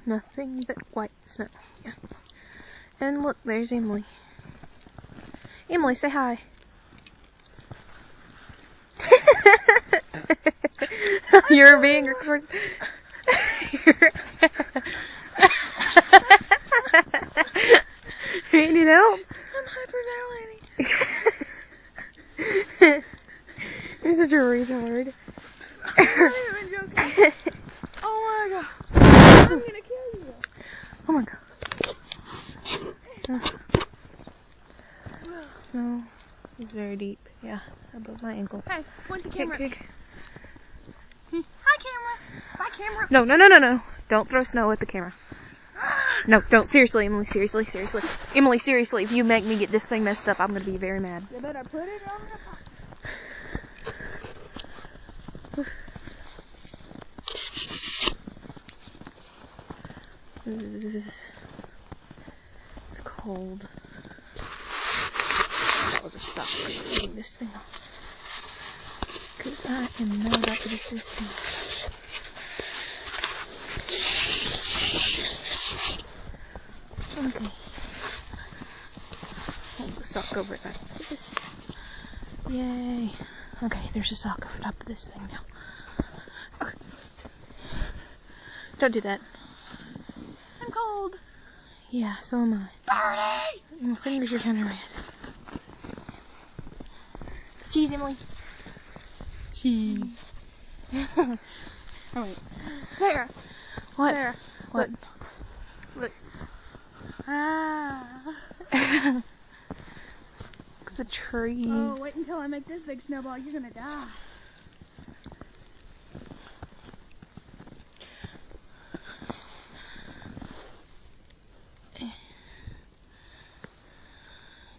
Nothing but white snow. Yeah. And look, there's Emily. Emily, say hi. You're being recorded. You need help? I'm hyperventilating. You're such a retard. I'm not even joking. Oh my god. I'm gonna kill you. Oh my god. Snow is very deep. Yeah, above my ankles. Hey, point the camera. Kick. Hi camera. Bye camera. No. Don't throw snow at the camera. No, don't. Seriously, Emily. Seriously. Emily, seriously. If you make me get this thing messed up, I'm going to be very mad. You better put it on the It's cold. That was a suck. Taking this thing off. Because I am not about to get this thing. Okay. Hold the sock over it back like this. Yay. Okay, there's a sock over top of this thing now. Don't do that. I'm cold. Yeah, so am I. Birdie! My fingers are kind of red. Cheese, Emily. Cheese. Oh wait. Sarah. What? Sarah. What? Look. Ah. It's a tree. Oh, wait until I make this big snowball. You're gonna die.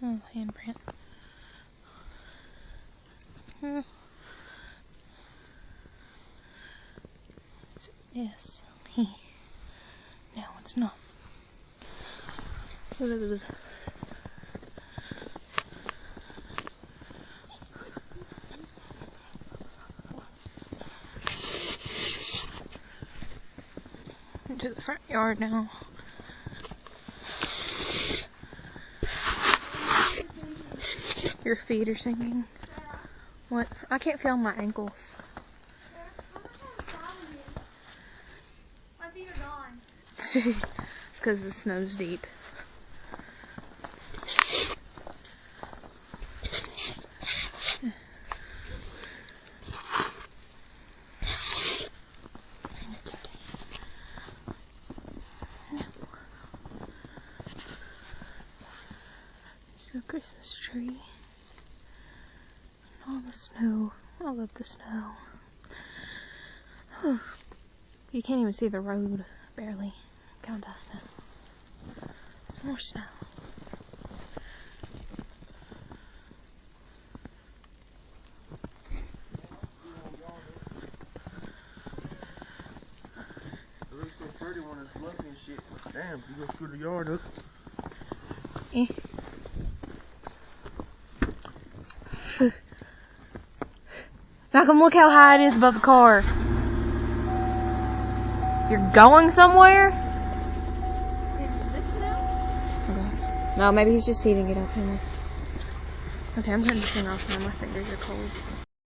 Oh, handprint. Yes. No, it's not. Into the front yard now. Your feet are sinking. What? I can't feel my ankles. My feet are gone. It's because the snow's deep. There's a Christmas tree. And all the snow. I love the snow. You can't even see the road, barely. Kinda. Some more snow. It looks so pretty when it's fluffy and shit. Damn, you go screw the yard up. Malcolm, look how high it is above the car. You're going somewhere? Is this now? Okay. No, maybe he's just heating it up. Okay, I'm turning this thing off now. My fingers are cold.